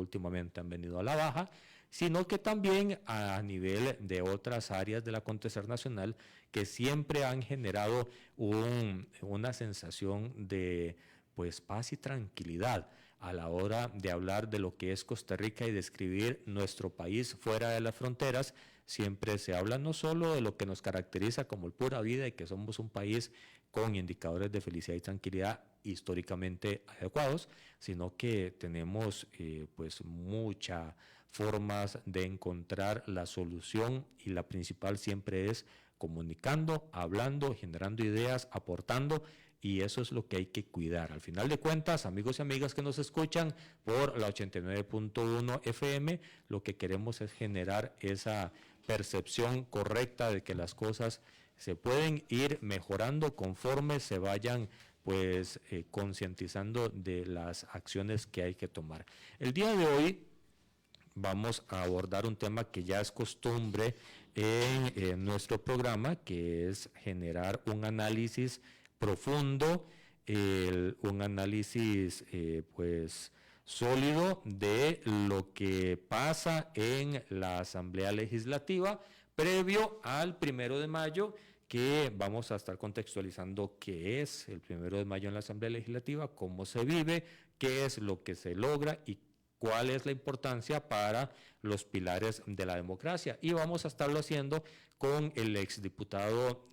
últimamente han venido a la baja, sino que también a nivel de otras áreas del acontecer nacional que siempre han generado una sensación de pues paz y tranquilidad a la hora de hablar de lo que es Costa Rica y describir nuestro país fuera de las fronteras. Siempre se habla no solo de lo que nos caracteriza como el pura vida y que somos un país con indicadores de felicidad y tranquilidad históricamente adecuados, sino que tenemos pues muchas formas de encontrar la solución y la principal siempre es comunicando, hablando, generando ideas, aportando, y eso es lo que hay que cuidar. Al final de cuentas, amigos y amigas que nos escuchan por la 89.1 FM, lo que queremos es generar esa percepción correcta de que las cosas se pueden ir mejorando conforme se vayan pues concientizando de las acciones que hay que tomar. El día de hoy vamos a abordar un tema que ya es costumbre en nuestro programa, que es generar un análisis profundo, un análisis pues sólido de lo que pasa en la Asamblea Legislativa previo al 1 de mayo, que vamos a estar contextualizando qué es el 1 de mayo en la Asamblea Legislativa, cómo se vive, qué es lo que se logra y cuál es la importancia para los pilares de la democracia. Y vamos a estarlo haciendo con el exdiputado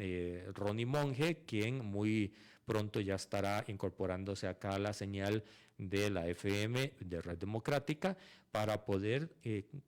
Ronnie Monge, quien muy pronto ya estará incorporándose acá a la señal de la FM de Red Democrática para poder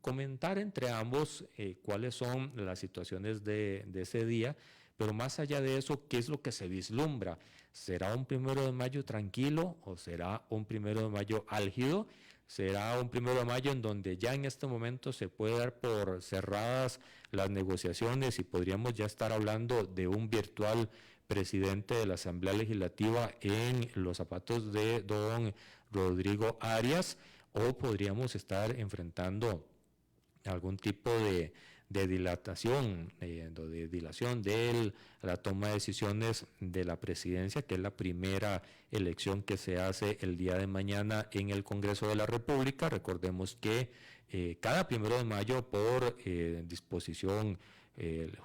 comentar entre ambos cuáles son las situaciones de ese día, pero más allá de eso, ¿qué es lo que se vislumbra? ¿Será un 1 de mayo tranquilo o será un 1 de mayo álgido? ¿Será un 1 de mayo en donde ya en este momento se puede dar por cerradas las negociaciones y podríamos ya estar hablando de un virtual presidente de la Asamblea Legislativa en los zapatos de don Rodrigo Arias? ¿O podríamos estar enfrentando algún tipo de dilatación, de dilación de la toma de decisiones de la presidencia, que es la primera elección que se hace el día de mañana en el Congreso de la República? Recordemos que cada 1 de mayo, por disposición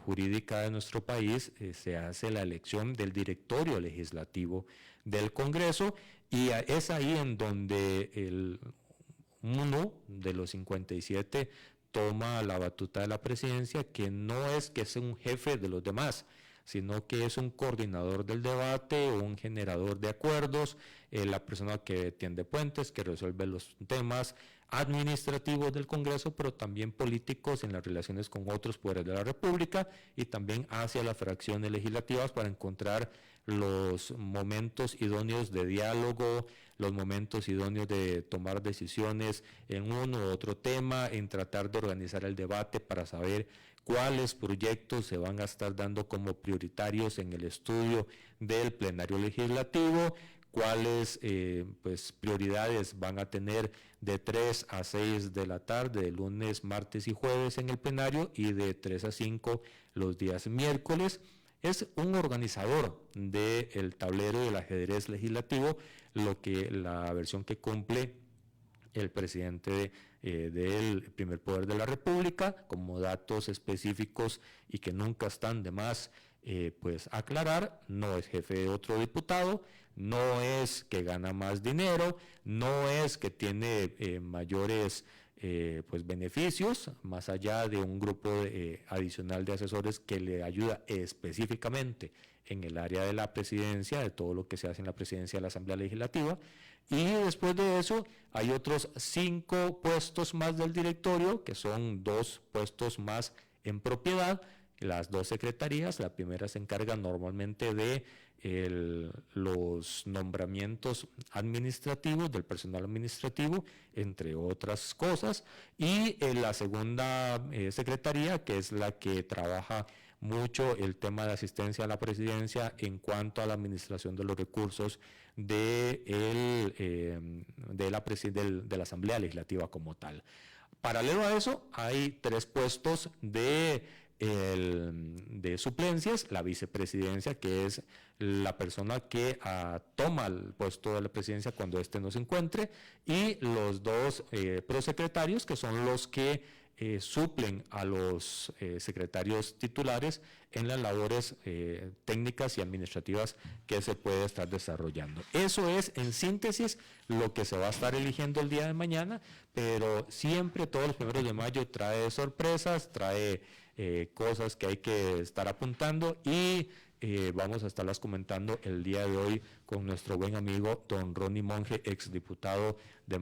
jurídica de nuestro país, se hace la elección del directorio legislativo del Congreso, y es ahí en donde uno de los 57 toma la batuta de la presidencia, que no es que sea un jefe de los demás, sino que es un coordinador del debate, un generador de acuerdos, la persona que tiende puentes, que resuelve los temas administrativos del Congreso, pero también políticos en las relaciones con otros poderes de la República y también hacia las fracciones legislativas para encontrar los momentos idóneos de diálogo, los momentos idóneos de tomar decisiones en uno u otro tema, en tratar de organizar el debate para saber cuáles proyectos se van a estar dando como prioritarios en el estudio del plenario legislativo, cuáles pues prioridades van a tener de 3 a 6 de la tarde, de lunes, martes y jueves en el plenario, y de 3 a 5 los días miércoles. Es un organizador del tablero del ajedrez legislativo, la versión que cumple el presidente del primer poder de la República, como datos específicos y que nunca están de más pues aclarar: no es jefe de otro diputado, no es que gana más dinero, no es que tiene mayores pues beneficios, más allá de un grupo adicional de asesores que le ayuda específicamente en el área de la presidencia, de todo lo que se hace en la presidencia de la Asamblea Legislativa. Y después de eso hay otros 5 puestos más del directorio, que son 2 puestos más en propiedad, las 2 secretarías. La primera se encarga normalmente de los nombramientos administrativos, del personal administrativo, entre otras cosas, y la segunda secretaría, que es la que trabaja mucho el tema de asistencia a la presidencia en cuanto a la administración de los recursos de la Asamblea Legislativa como tal. Paralelo a eso, hay 3 puestos de de suplencias, la vicepresidencia, que es la persona que toma el puesto de la presidencia cuando éste no se encuentre, y los dos prosecretarios, que son los que suplen a los secretarios titulares en las labores técnicas y administrativas que se puede estar desarrollando. Eso es, en síntesis, lo que se va a estar eligiendo el día de mañana, pero siempre todos los 1 de mayo trae sorpresas, trae cosas que hay que estar apuntando, y vamos a estarlas comentando el día de hoy con nuestro buen amigo don Ronnie Monge, exdiputado,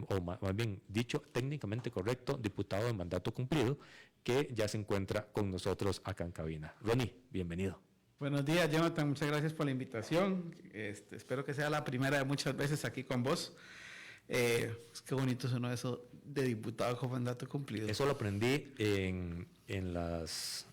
o más bien dicho, técnicamente correcto, diputado de mandato cumplido, que ya se encuentra con nosotros acá en cabina. Ronnie, bienvenido. Buenos días, Jonathan, muchas gracias por la invitación. Espero que sea la primera de muchas veces aquí con vos. Qué bonito sonó eso de diputado con mandato cumplido. Eso lo aprendí en los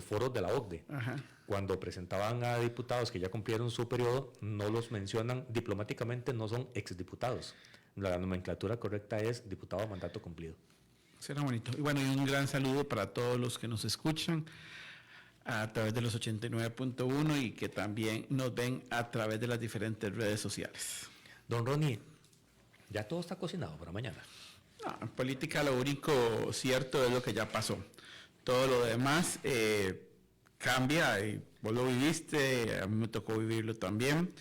foros de la OCDE. Ajá. Cuando presentaban a diputados que ya cumplieron su periodo, no los mencionan diplomáticamente, no son exdiputados. La nomenclatura correcta es diputado de mandato cumplido. Será bonito. Y bueno, y un gran saludo para todos los que nos escuchan a través de los 89.1 y que también nos ven a través de las diferentes redes sociales. Don Ronnie, ya todo está cocinado para mañana. No, en política lo único cierto es lo que ya pasó. Todo lo demás cambia, y vos lo viviste, a mí me tocó vivirlo también.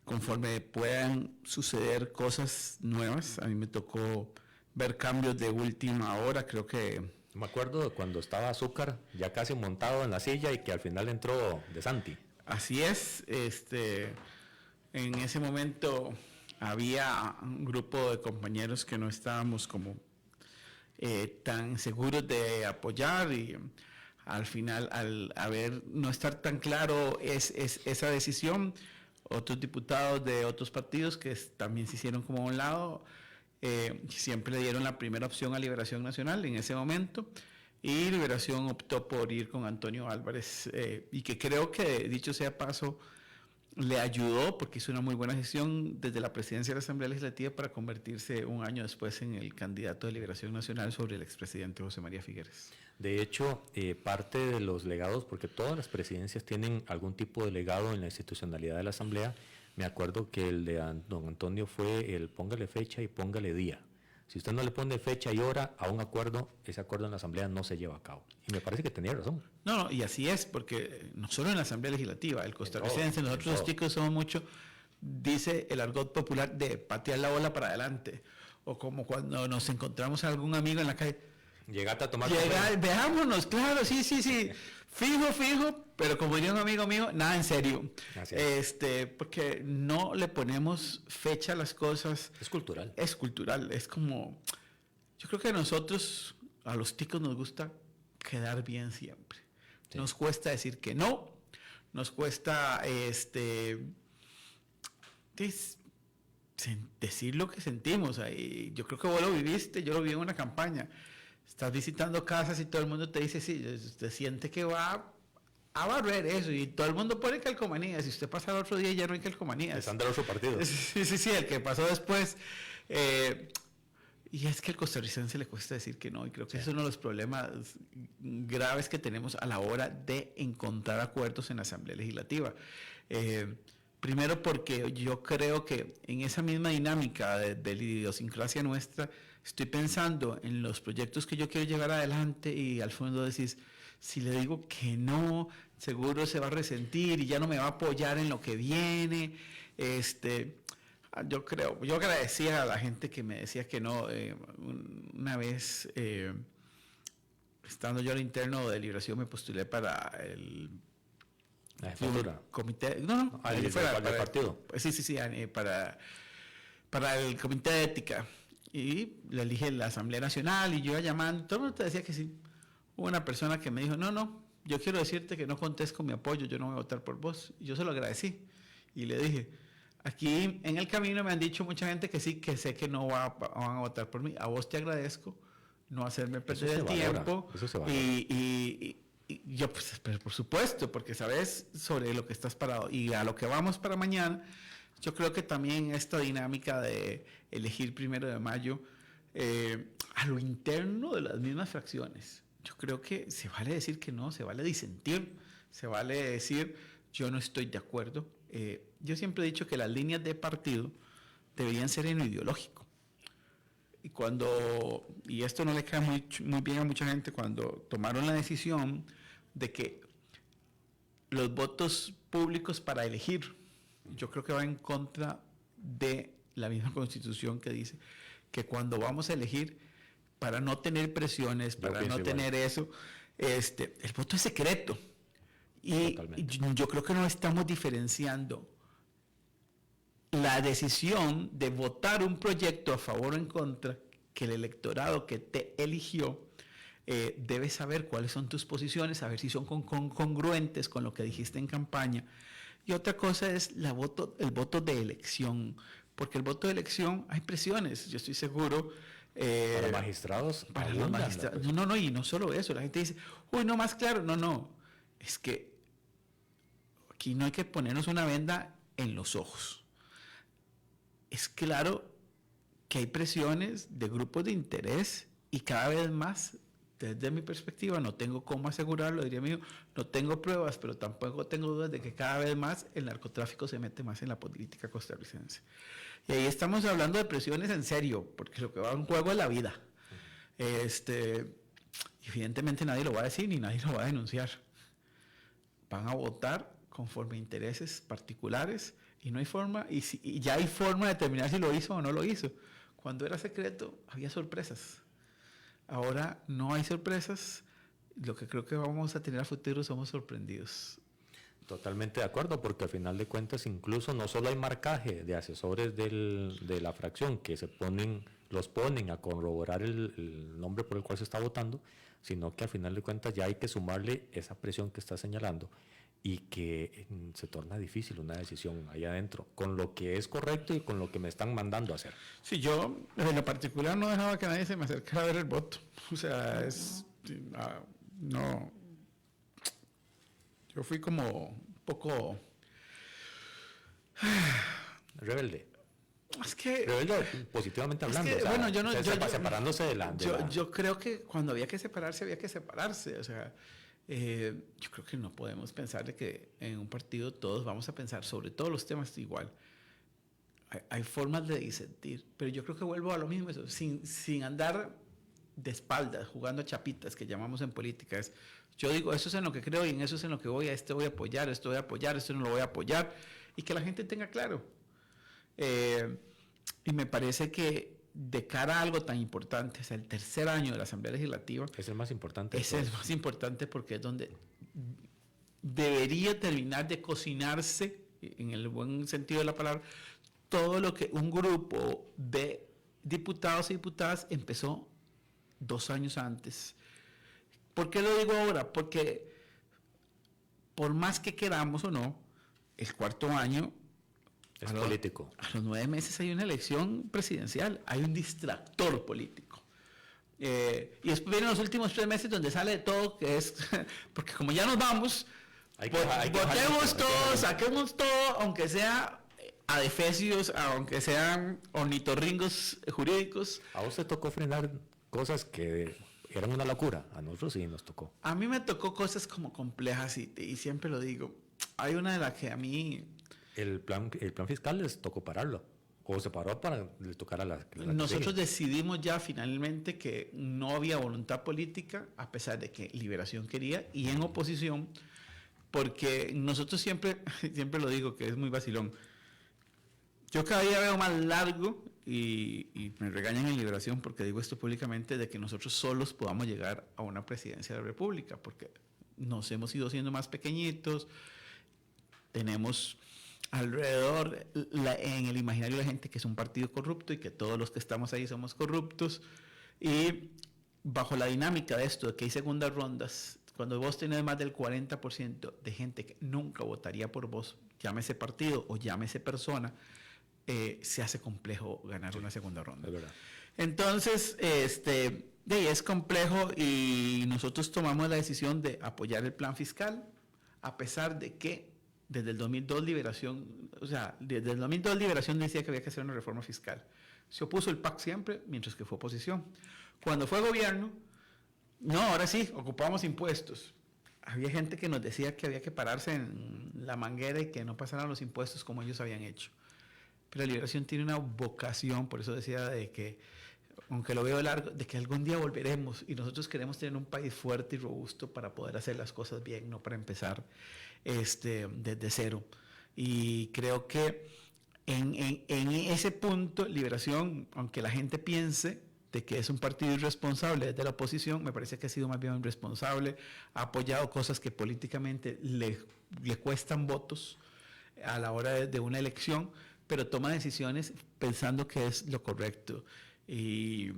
Conforme puedan suceder cosas nuevas, a mí me tocó ver cambios de última hora, creo que... Me acuerdo de cuando estaba Azúcar ya casi montado en la silla y que al final entró De Santi. Así es, en ese momento había un grupo de compañeros que no estábamos como tan seguros de apoyar, y al final, al no estar tan claro esa decisión, otros diputados de otros partidos que también se hicieron como a un lado, siempre le dieron la primera opción a Liberación Nacional en ese momento, y Liberación optó por ir con Antonio Álvarez, y que creo que, dicho sea paso, le ayudó porque hizo una muy buena gestión desde la presidencia de la Asamblea Legislativa para convertirse un año después en el candidato de Liberación Nacional sobre el expresidente José María Figueres. De hecho, parte de los legados, porque todas las presidencias tienen algún tipo de legado en la institucionalidad de la Asamblea, me acuerdo que el de don Antonio fue el póngale fecha y póngale día. Si usted no le pone fecha y hora a un acuerdo, ese acuerdo en la Asamblea no se lleva a cabo. Y me parece que tenía razón. No, y así es, porque no solo en la Asamblea Legislativa, el costarricense, nosotros los chicos somos mucho, dice el argot popular, de patear la bola para adelante. O como cuando nos encontramos a algún amigo en la calle. Llegate a tomar veámonos, claro, sí. Fijo, pero como diría un amigo mío, nada en serio. Porque no le ponemos fecha a las cosas. Es cultural. Es cultural, es como, yo creo que a nosotros, a los ticos nos gusta quedar bien siempre. Sí. Nos cuesta decir que no, nos cuesta decir lo que sentimos. Yo creo que vos lo viviste, yo lo vi en una campaña. Estás visitando casas y todo el mundo te dice, sí, usted siente que va a barrer eso, y todo el mundo pone calcomanías. Si usted pasa el otro día ya no hay calcomanías. Están de otro partido. Sí, el que pasó después. Y es que al costarricense le cuesta decir que no, y creo que es uno de los problemas graves que tenemos a la hora de encontrar acuerdos en la Asamblea Legislativa. Primero porque yo creo que en esa misma dinámica de la idiosincrasia nuestra, estoy pensando en los proyectos que yo quiero llevar adelante, y al fondo decís, si le digo que no, seguro se va a resentir y ya no me va a apoyar en lo que viene. Yo agradecía a la gente que me decía que no. Una vez, estando yo al interno de Liberación, me postulé para el comité, para el partido. Sí, para el comité de ética, y le elige la Asamblea Nacional, y yo iba llamando, todo el mundo te decía que sí. Hubo una persona que me dijo, no, yo quiero decirte que no contés con mi apoyo, yo no voy a votar por vos. Y yo se lo agradecí y le dije, aquí en el camino me han dicho mucha gente que sí, que sé que no van a votar por mí. A vos te agradezco no hacerme perder el tiempo. Y yo, pues, por supuesto, porque sabes sobre lo que estás parado. Y a lo que vamos para mañana, yo creo que también esta dinámica de elegir 1 de mayo, a lo interno de las mismas fracciones, yo creo que se vale decir que no, se vale disentir, se vale decir yo no estoy de acuerdo. Yo siempre he dicho que las líneas de partido deberían ser en lo ideológico. Y esto no le queda muy bien a mucha gente, cuando tomaron la decisión de que los votos públicos para elegir, yo creo que va en contra de la misma Constitución, que dice que cuando vamos a elegir, para no tener presiones, para no tener eso, el voto es secreto. Y yo creo que no estamos diferenciando la decisión de votar un proyecto a favor o en contra, que el electorado que te eligió debe saber cuáles son tus posiciones, saber si son congruentes con lo que dijiste en campaña. Y otra cosa es el voto de elección, porque el voto de elección hay presiones, yo estoy seguro. Para magistrados. Para los magistrados. No, y no solo eso, la gente dice, uy, no, más claro, no, es que aquí no hay que ponernos una venda en los ojos. Es claro que hay presiones de grupos de interés, y cada vez más, desde mi perspectiva, no tengo cómo asegurarlo, diría mío, no tengo pruebas, pero tampoco tengo dudas de que cada vez más el narcotráfico se mete más en la política costarricense. Y ahí estamos hablando de presiones en serio, porque lo que va en juego es la vida. Evidentemente nadie lo va a decir ni nadie lo va a denunciar. Van a votar conforme a intereses particulares, y no hay forma, y ya hay forma de determinar si lo hizo o no lo hizo. Cuando era secreto había sorpresas. Ahora no hay sorpresas. Lo que creo que vamos a tener a futuro somos sorprendidos. Totalmente de acuerdo, porque al final de cuentas incluso no solo hay marcaje de asesores de la fracción que los ponen a corroborar el nombre por el cual se está votando, sino que al final de cuentas ya hay que sumarle esa presión que está señalando, y que se torna difícil una decisión allá adentro, con lo que es correcto y con lo que me están mandando a hacer. Sí, yo en lo particular no dejaba que nadie se me acercara a ver el voto. O sea, no. Yo fui como un poco rebelde. Es que rebelde positivamente hablando. Es que, bueno, separándose de la. Yo creo que cuando había que separarse. O sea, yo creo que no podemos pensar de que en un partido todos vamos a pensar sobre todos los temas igual. Hay formas de disentir, pero yo creo que vuelvo a lo mismo, eso, sin andar de espaldas, jugando chapitas, que llamamos en política. Yo digo, eso es en lo que creo y en eso es en lo que voy a apoyar, esto no lo voy a apoyar, y que la gente tenga claro. Y me parece que de cara a algo tan importante, o sea, el tercer año de la Asamblea Legislativa, es el más importante. Es el más importante, porque es donde debería terminar de cocinarse, en el buen sentido de la palabra, todo lo que un grupo de diputados y diputadas empezó 2 años antes. ¿Por qué lo digo ahora? Porque por más que queramos o no, el cuarto año es político. A los 9 meses hay una elección presidencial, hay un distractor político. Y después vienen los últimos 3 meses donde sale de todo, que es, porque como ya nos vamos, votemos todo, saquemos todo, aunque sea adefesios, aunque sean ornitorringos jurídicos. A vos te tocó frenar cosas que eran una locura, a nosotros sí nos tocó. A mí me tocó cosas como complejas, y siempre lo digo. Hay una de las que a mí... El plan fiscal les tocó pararlo, o se paró para le tocar a la Nosotros decidimos ya finalmente que no había voluntad política, a pesar de que Liberación quería, y en oposición, porque nosotros siempre lo digo, que es muy vacilón. Yo cada día veo más largo, y me regañan en Liberación porque digo esto públicamente, de que nosotros solos podamos llegar a una presidencia de la República, porque nos hemos ido siendo más pequeñitos, tenemos alrededor en el imaginario de la gente que es un partido corrupto y que todos los que estamos ahí somos corruptos, y bajo la dinámica de esto, de que hay segundas rondas, cuando vos tenés más del 40% de gente que nunca votaría por vos, llámese partido o llámese persona, se hace complejo ganar una segunda ronda. Es verdad. Entonces, es complejo, y nosotros tomamos la decisión de apoyar el plan fiscal, a pesar de que desde el 2002 Liberación decía que había que hacer una reforma fiscal. Se opuso el PAC siempre, mientras que fue oposición. Cuando fue gobierno, No, ahora sí, ocupamos impuestos. Había gente que nos decía que había que pararse en la manguera y que no pasaran los impuestos como ellos habían hecho. Pero Liberación tiene una vocación, por eso decía de que, aunque lo veo largo, de que algún día volveremos y nosotros queremos tener un país fuerte y robusto para poder hacer las cosas bien, no para empezar desde cero. Y creo que en ese punto, Liberación, aunque la gente piense de que es un partido irresponsable desde la oposición, me parece que ha sido más bien irresponsable, ha apoyado cosas que políticamente le cuestan votos a la hora de una elección, pero toma decisiones pensando que es lo correcto. Y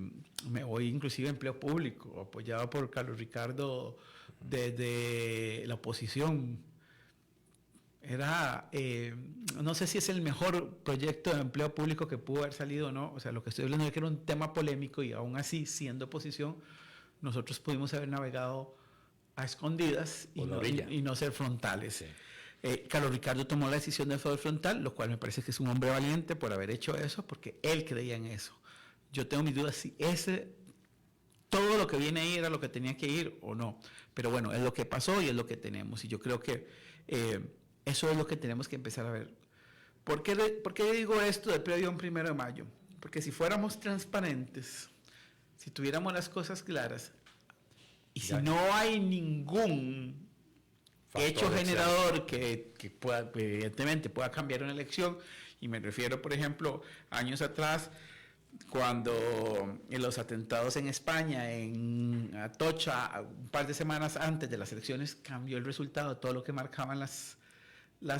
me voy inclusive a empleo público, apoyado por Carlos Ricardo desde la oposición. Era, no sé si es el mejor proyecto de empleo público que pudo haber salido o no, o sea, lo que estoy hablando es que era un tema polémico y aún así, siendo oposición, nosotros pudimos haber navegado a escondidas y no ser frontales. Sí. Carlos Ricardo tomó la decisión de ser frontal, lo cual me parece que es un hombre valiente por haber hecho eso, porque él creía en eso. Yo tengo mis dudas si todo lo que viene ahí era lo que tenía que ir o no, pero bueno, es lo que pasó y es lo que tenemos, y yo creo que eso es lo que tenemos que empezar a ver. ¿Por qué digo esto del previo a un 1 de mayo? Porque si fuéramos transparentes, si tuviéramos las cosas claras, y si no hay ningún hecho generador que pueda, evidentemente pueda cambiar una elección, y me refiero, por ejemplo, años atrás, cuando en los atentados en España, en Atocha, un par de semanas antes de las elecciones, cambió el resultado de todo lo que marcaban las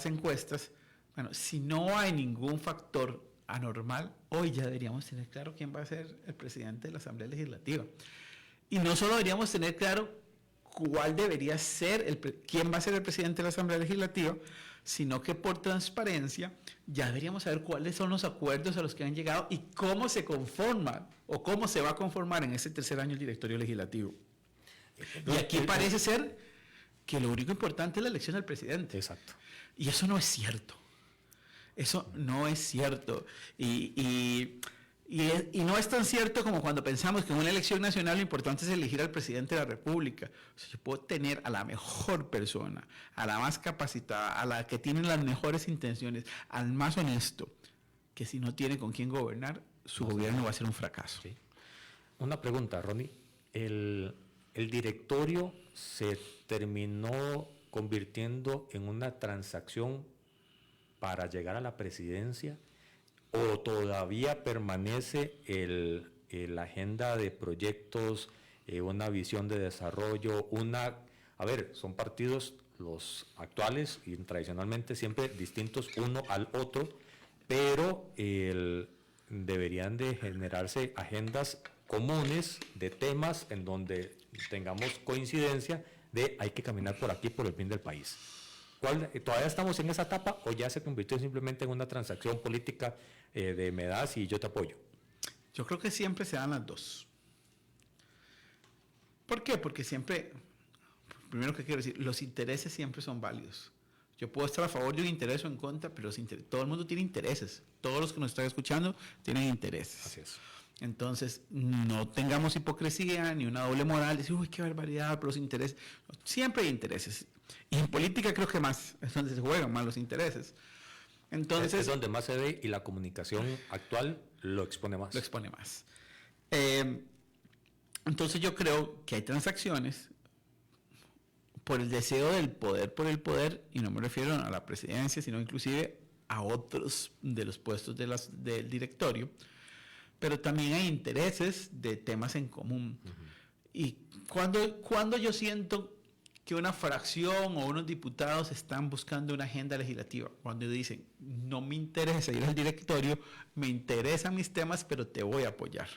encuestas. Bueno, si no hay ningún factor anormal, hoy ya deberíamos tener claro quién va a ser el presidente de la Asamblea Legislativa. Y no solo deberíamos tener claro cuál debería ser, quién va a ser el presidente de la Asamblea Legislativa, sino que por transparencia ya deberíamos saber cuáles son los acuerdos a los que han llegado y cómo se conforma o cómo se va a conformar en este tercer año el directorio legislativo. Y aquí parece ser que lo único importante es la elección del presidente. Exacto. Y eso no es cierto. Eso no es cierto. Y no es tan cierto como cuando pensamos que en una elección nacional lo importante es elegir al presidente de la República. O sea, yo puedo tener a la mejor persona, a la más capacitada, a la que tiene las mejores intenciones, al más honesto, que si no tiene con quién gobernar, su gobierno va a ser un fracaso. Sí. Una pregunta, Ronnie. ¿El directorio se terminó convirtiendo en una transacción para llegar a la presidencia o todavía permanece la agenda de proyectos, una visión de desarrollo, son partidos los actuales y tradicionalmente siempre distintos uno al otro, pero deberían de generarse agendas comunes de temas en donde tengamos coincidencia de hay que caminar por aquí por el bien del país? ¿Todavía estamos en esa etapa o ya se convirtió simplemente en una transacción política de me das y yo te apoyo? Yo creo que siempre se dan las dos. ¿Por qué? Porque siempre, primero que quiero decir, los intereses siempre son válidos. Yo puedo estar a favor de un interés o en contra, pero todo el mundo tiene intereses. Todos los que nos están escuchando tienen intereses. Así es. Entonces, no tengamos hipocresía ni una doble moral, decir, uy, qué barbaridad, pero los intereses. Siempre hay intereses. Y en política creo que más, es donde se juegan más los intereses. Entonces, es donde más se ve y la comunicación actual lo expone más. Lo expone más. Entonces yo creo que hay transacciones por el deseo del poder por el poder, y no me refiero a la presidencia, sino inclusive a otros de los puestos del directorio, pero también hay intereses de temas en común. Uh-huh. Y cuando yo siento que una fracción o unos diputados están buscando una agenda legislativa, cuando dicen, no me interesa ir al directorio, me interesan mis temas, pero te voy a apoyar.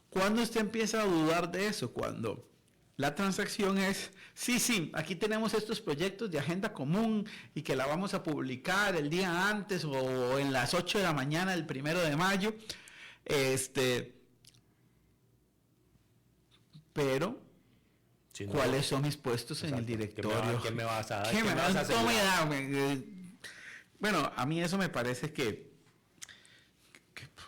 ¿Cuándo usted empieza a dudar de eso? Cuando la transacción es, sí, aquí tenemos estos proyectos de agenda común y que la vamos a publicar el día antes o en las 8 de la mañana del 1 de mayo, pero si no, ¿cuáles son mis puestos exacto, en el directorio? ¿Qué me vas a dar? ¿Qué me vas a hacer? Bueno, a mí eso me parece que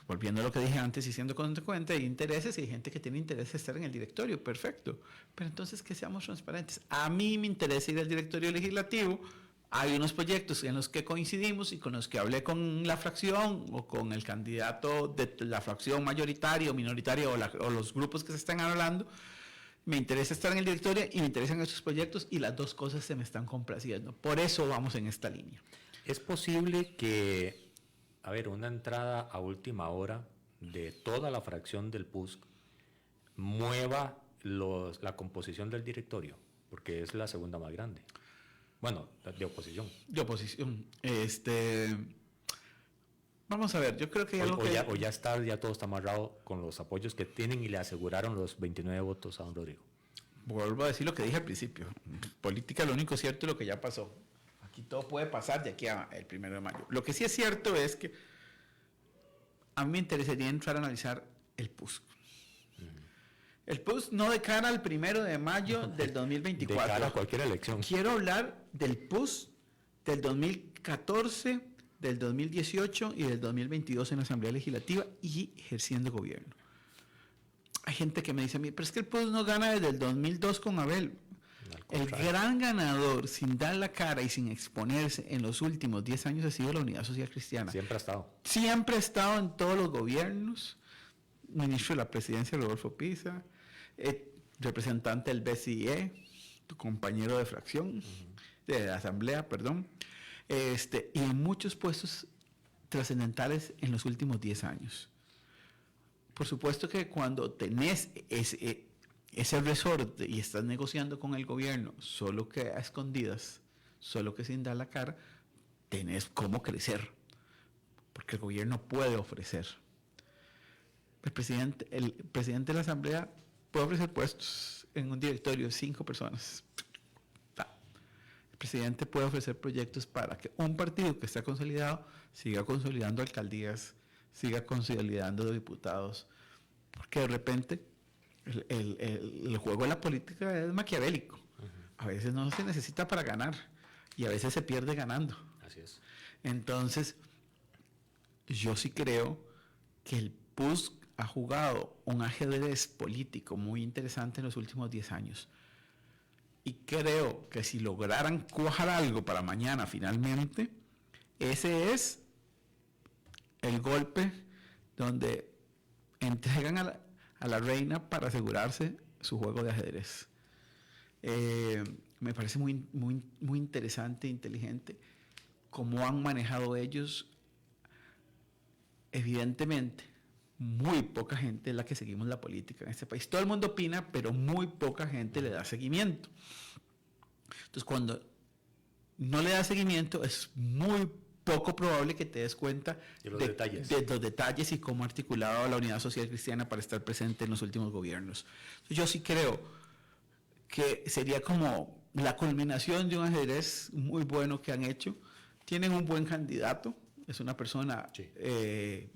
volviendo a lo que dije antes y siendo consecuente, hay intereses y hay gente que tiene interés de estar en el directorio, perfecto. Pero entonces que seamos transparentes. A mí me interesa ir al directorio legislativo. Hay unos proyectos en los que coincidimos y con los que hablé con la fracción o con el candidato de la fracción mayoritaria o minoritaria o los grupos que se están hablando. Me interesa estar en el directorio y me interesan estos proyectos y las dos cosas se me están complaciendo. Por eso vamos en esta línea. Es posible que, a ver, una entrada a última hora de toda la fracción del PUSC mueva la composición del directorio, porque es la segunda más grande. Bueno, de oposición. De oposición. Vamos a ver, yo creo que ya todo está amarrado con los apoyos que tienen y le aseguraron los 29 votos a don Rodrigo. Vuelvo a decir lo que dije al principio. Política, lo único cierto es lo que ya pasó. Aquí todo puede pasar de aquí al 1 de mayo. Lo que sí es cierto es que a mí me interesaría entrar a analizar el PUSC. El PUSC no de cara al 1 de mayo del 2024. De cara a cualquier elección. Quiero hablar del PUSC del 2014, del 2018 y del 2022 en la Asamblea Legislativa y ejerciendo gobierno. Hay gente que me dice a mí, pero es que el PUSC no gana desde el 2002 con Abel. El gran ganador, sin dar la cara y sin exponerse en los últimos 10 años ha sido la Unidad Social Cristiana. Siempre ha estado. Siempre ha estado en todos los gobiernos. Ministro de la Presidencia, Rodolfo Pisa. Representante del BCE, tu compañero de fracción, de asamblea, perdón. Y en muchos puestos trascendentales en los últimos 10 años. Por supuesto que cuando tenés ese resorte y estás negociando con el gobierno, solo que a escondidas, solo que sin dar la cara, tenés cómo crecer, porque el gobierno puede ofrecer. El presidente de la Asamblea puede ofrecer puestos en un directorio de 5 personas. El presidente puede ofrecer proyectos para que un partido que está consolidado siga consolidando alcaldías, siga consolidando diputados, porque de repente el juego de la política es maquiavélico. A veces no se necesita para ganar y a veces se pierde ganando. Así es. Entonces, yo sí creo que el PUSC ha jugado un ajedrez político muy interesante en los últimos 10 años. Y creo que si lograran cuajar algo para mañana finalmente, ese es el golpe donde entregan a la reina para asegurarse su juego de ajedrez. Me parece muy, muy, muy interesante e inteligente cómo han manejado ellos. Evidentemente, muy poca gente es la que seguimos la política en este país. Todo el mundo opina, pero muy poca gente le da seguimiento. Entonces, cuando no le da seguimiento, es muy poco probable que te des cuenta de los detalles y cómo ha articulado la Unidad Social Cristiana para estar presente en los últimos gobiernos. Entonces, yo sí creo que sería como la culminación de un ajedrez muy bueno que han hecho. Tienen un buen candidato, es una persona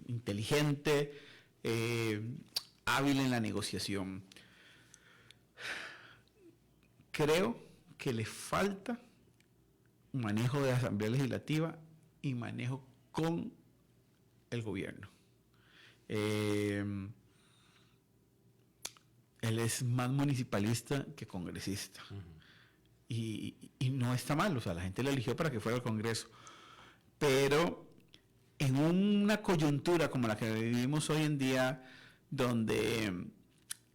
inteligente, hábil en la negociación. Creo que le falta manejo de la Asamblea Legislativa y manejo con el gobierno. Él es más municipalista que congresista. Y no está mal, o sea, la gente lo eligió para que fuera al Congreso. Pero en una coyuntura como la que vivimos hoy en día, donde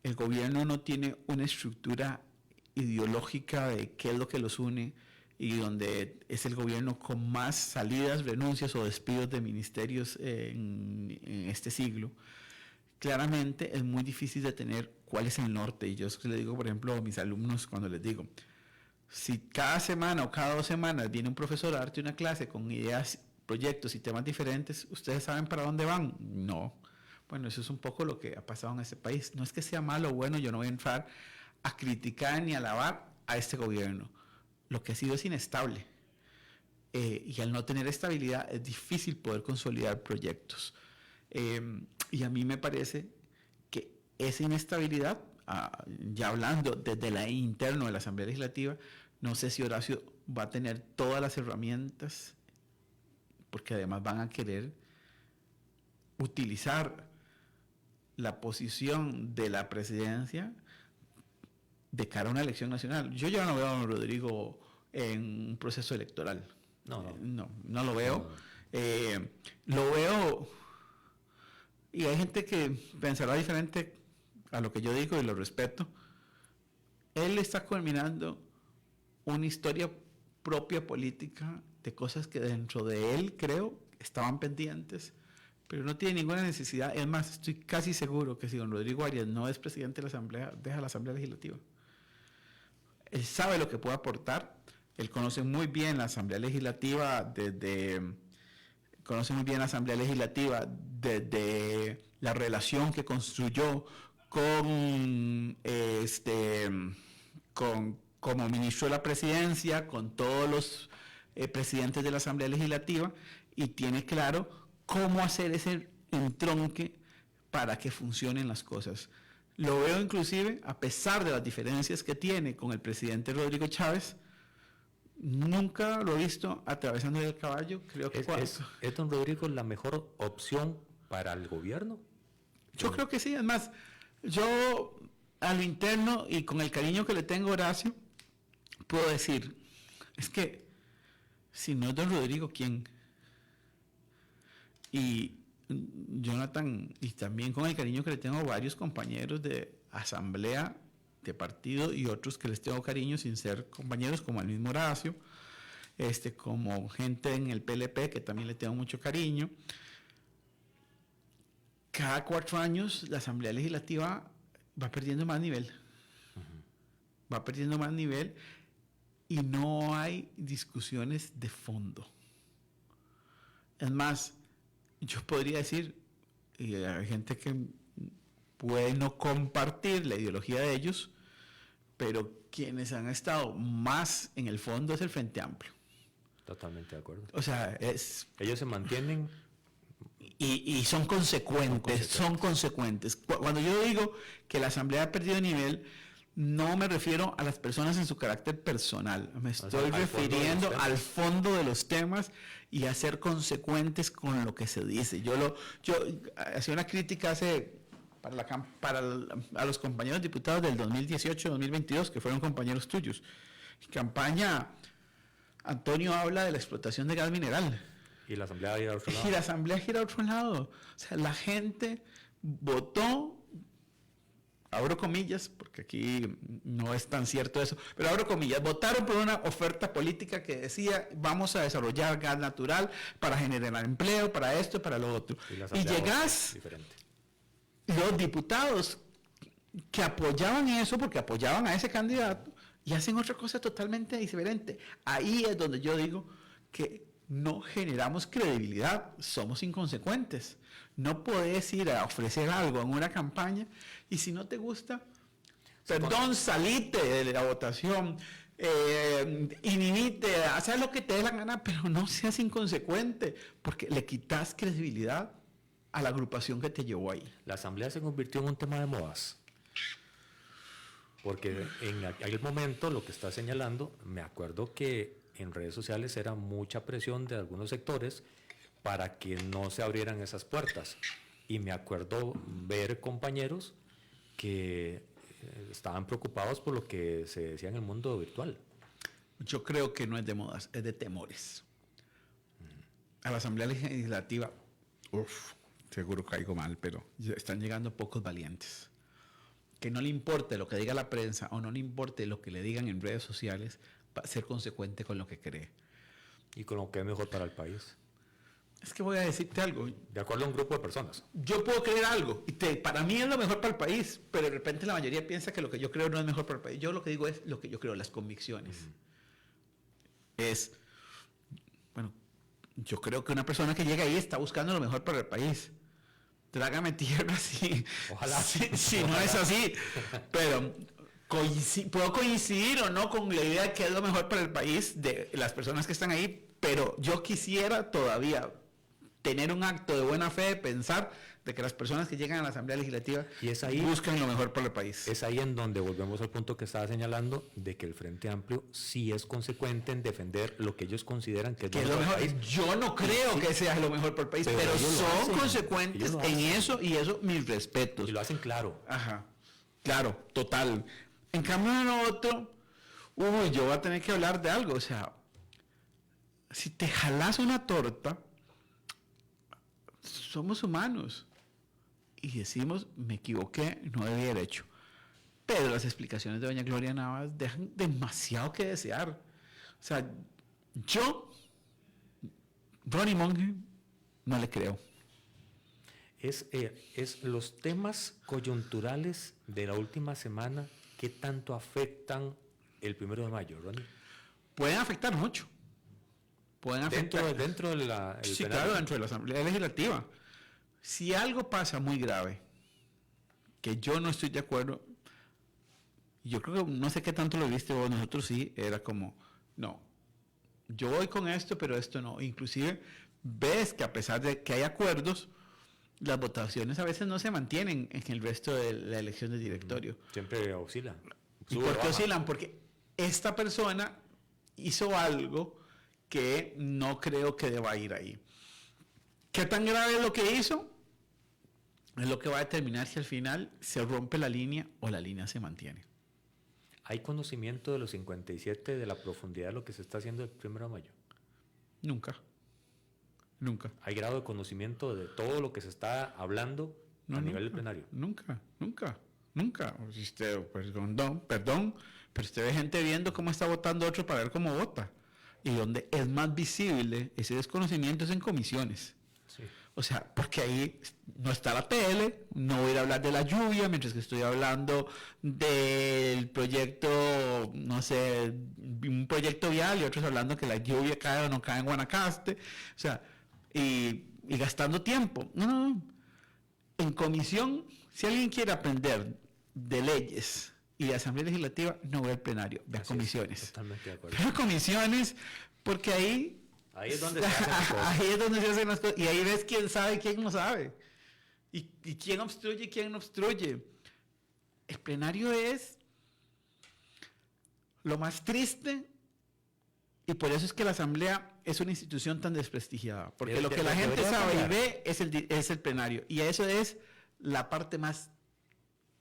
el gobierno no tiene una estructura ideológica de qué es lo que los une y donde es el gobierno con más salidas, renuncias o despidos de ministerios en este siglo, claramente es muy difícil de tener cuál es el norte. Y yo le digo, por ejemplo, a mis alumnos cuando les digo, si cada semana o cada 2 semanas viene un profesor a darte una clase con ideas, proyectos y temas diferentes, ¿ustedes saben para dónde van? No. Bueno, eso es un poco lo que ha pasado en este país. No es que sea malo o bueno, yo no voy a entrar a criticar ni a alabar a este gobierno. Lo que ha sido es inestable. Y al no tener estabilidad es difícil poder consolidar proyectos. Y a mí me parece que esa inestabilidad, ya hablando desde la interno de la Asamblea Legislativa, no sé si Horacio va a tener todas las herramientas, porque además van a querer utilizar la posición de la presidencia de cara a una elección nacional. Yo ya no veo a don Rodrigo en un proceso electoral. No lo veo. Lo veo, y hay gente que pensará diferente a lo que yo digo y lo respeto. Él está culminando una historia propia política de cosas que dentro de él, creo, estaban pendientes, pero no tiene ninguna necesidad. Es más, estoy casi seguro que si don Rodrigo Arias no es presidente de la Asamblea, deja la Asamblea Legislativa. Él sabe lo que puede aportar. Él conoce muy bien la Asamblea Legislativa desde la relación que construyó como ministro de la presidencia, con todos los presidentes de la Asamblea Legislativa, y tiene claro cómo hacer ese entronque para que funcionen las cosas. Lo veo inclusive, a pesar de las diferencias que tiene con el presidente Rodrigo Chávez, nunca lo he visto atravesando el caballo. Creo que ¿Es don Rodrigo la mejor opción para el gobierno? Yo creo que sí. Además, yo a lo interno y con el cariño que le tengo a Horacio, puedo decir, es que si no es don Rodrigo, ¿quién? Y Jonathan, y también con el cariño que le tengo a varios compañeros de asamblea, de partido, y otros que les tengo cariño sin ser compañeros, como el mismo Horacio, como gente en el PLP que también le tengo mucho cariño. Cada 4 años la Asamblea Legislativa va perdiendo más nivel. Va perdiendo más nivel y no hay discusiones de fondo. Es más, yo podría decir, y hay gente que puede no compartir la ideología de ellos, pero quienes han estado más en el fondo es el Frente Amplio. Totalmente de acuerdo. O sea, ellos se mantienen y son consecuentes. Cuando yo digo que la Asamblea ha perdido nivel, no me refiero a las personas en su carácter personal, me estoy refiriendo al fondo de los temas y a ser consecuentes con lo que se dice. Yo hacía una crítica a los compañeros diputados del 2018-2022, que fueron compañeros tuyos. En campaña, Antonio habla de la explotación de gas mineral. Y la Asamblea gira a otro lado. Y la Asamblea gira a otro lado. O sea, la gente votó, abro comillas, porque aquí no es tan cierto eso, pero abro comillas, votaron por una oferta política que decía, vamos a desarrollar gas natural para generar empleo, para esto, para lo otro. Y llegás, los diputados que apoyaban eso, porque apoyaban a ese candidato, y hacen otra cosa totalmente diferente. Ahí es donde yo digo que no generamos credibilidad, somos inconsecuentes. No podés ir a ofrecer algo en una campaña y si no te gusta, salite de la votación, inhibite, haz lo que te dé la gana, pero no seas inconsecuente, porque le quitas credibilidad a la agrupación que te llevó ahí. La Asamblea se convirtió en un tema de modas. Porque en aquel momento, lo que está señalando, me acuerdo que en redes sociales era mucha presión de algunos sectores para que no se abrieran esas puertas. Y me acuerdo ver compañeros que estaban preocupados por lo que se decía en el mundo virtual. Yo creo que no es de modas, es de temores. A la Asamblea Legislativa, seguro caigo mal, pero están llegando pocos valientes. Que no le importe lo que diga la prensa o no le importe lo que le digan en redes sociales, va a ser consecuente con lo que cree. Y con lo que es mejor para el país. Es que voy a decirte algo. De acuerdo a un grupo de personas. Yo puedo creer algo y para mí es lo mejor para el país, pero de repente la mayoría piensa que lo que yo creo no es mejor para el país. Yo lo que digo es lo que yo creo, las convicciones. Yo creo que una persona que llega ahí está buscando lo mejor para el país. Trágame tierra Ojalá. Si no es así. Pero puedo coincidir o no con la idea de que es lo mejor para el país de las personas que están ahí, pero yo quisiera todavía tener un acto de buena fe de pensar de que las personas que llegan a la Asamblea Legislativa y es ahí, buscan lo mejor para el país. Es ahí en donde volvemos al punto que estaba señalando, de que el Frente Amplio sí es consecuente en defender lo que ellos consideran que es lo mejor. Yo no creo que sea lo mejor para el país, pero son consecuentes en eso, y eso mis respetos. Y lo hacen claro. Ajá, claro, total. En cambio en lo otro, yo voy a tener que hablar de algo, o sea, si te jalas una torta, somos humanos y decimos, me equivoqué, no debía haber hecho. Pero las explicaciones de doña Gloria Navas dejan demasiado que desear. O sea, yo, Ronnie Monge, no le creo. Es los temas coyunturales de la última semana, ¿qué tanto afectan el 1 de mayo, Ronnie? Pueden afectar mucho. Pueden afectar. Dentro de la... Sí, claro, dentro de la Asamblea Legislativa. Si algo pasa muy grave, que yo no estoy de acuerdo, yo creo que, no sé qué tanto lo viste vos, nosotros sí, era como, no, yo voy con esto, pero esto no. Inclusive, ves que a pesar de que hay acuerdos, las votaciones a veces no se mantienen en el resto de la elección del directorio. Siempre oscilan. ¿Y por qué oscilan? Porque esta persona hizo algo que no creo que deba ir ahí. ¿Qué tan grave es lo que hizo? Es lo que va a determinar si al final se rompe la línea o la línea se mantiene. ¿Hay conocimiento de los 57 de la profundidad de lo que se está haciendo el 1 de mayo? Nunca. ¿Hay grado de conocimiento de todo lo que se está hablando a nivel del plenario? Nunca. Perdón, pero usted ve gente viendo cómo está votando otro para ver cómo vota. Y donde es más visible ese desconocimiento es en comisiones. Sí. O sea, porque ahí no está la tele, no voy a ir a hablar de la lluvia, mientras que estoy hablando del proyecto, no sé, un proyecto vial, y otros hablando que la lluvia cae o no cae en Guanacaste, o sea, y gastando tiempo. No. En comisión, si alguien quiere aprender de leyes y de Asamblea Legislativa, no ve al plenario, ve a comisiones. Totalmente de acuerdo. Ve a comisiones, porque ahí es donde se hacen las cosas. Ahí es donde se hacen las cosas. Y ahí ves quién sabe y quién no sabe. Y quién obstruye y quién no obstruye. El plenario es lo más triste, y por eso es que la Asamblea es una institución tan desprestigiada. Porque lo que la gente sabe y ve es el plenario. Y eso es la parte más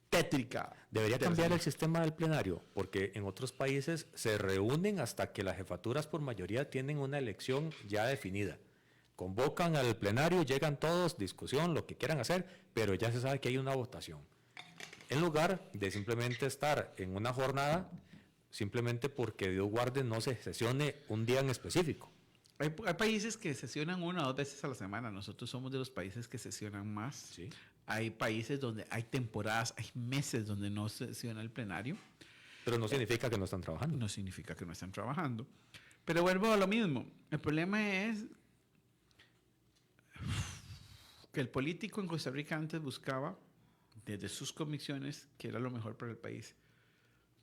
tétrica. Debería cambiar el sistema del plenario, porque en otros países se reúnen hasta que las jefaturas por mayoría tienen una elección ya definida. Convocan al plenario, llegan todos, discusión, lo que quieran hacer, pero ya se sabe que hay una votación. En lugar de simplemente estar en una jornada, simplemente porque Dios guarde no se sesione un día en específico. Hay países que sesionan 1 o 2 veces a la semana. Nosotros somos de los países que sesionan más. Sí. Hay países donde hay temporadas, hay meses donde no sesiona el plenario. Pero no significa que no están trabajando. No significa que no están trabajando. Pero vuelvo a lo mismo. El problema es que el político en Costa Rica antes buscaba, desde sus convicciones, que era lo mejor para el país.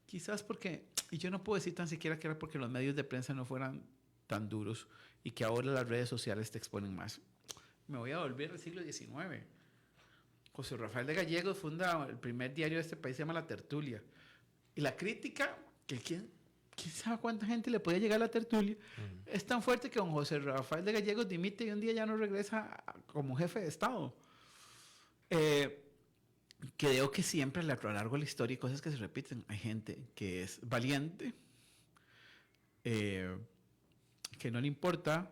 Quizás porque, y yo no puedo decir tan siquiera que era porque los medios de prensa no fueran tan duros y que ahora las redes sociales te exponen más. Me voy a volver al siglo XIX. José Rafael de Gallegos funda el primer diario de este país, se llama La Tertulia. Y la crítica, que quién sabe cuánta gente le podía llegar a La Tertulia, es tan fuerte que don José Rafael de Gallegos dimite y un día ya no regresa como jefe de Estado. Creo que siempre a lo largo de la historia hay cosas que se repiten. Hay gente que es valiente, que no le importa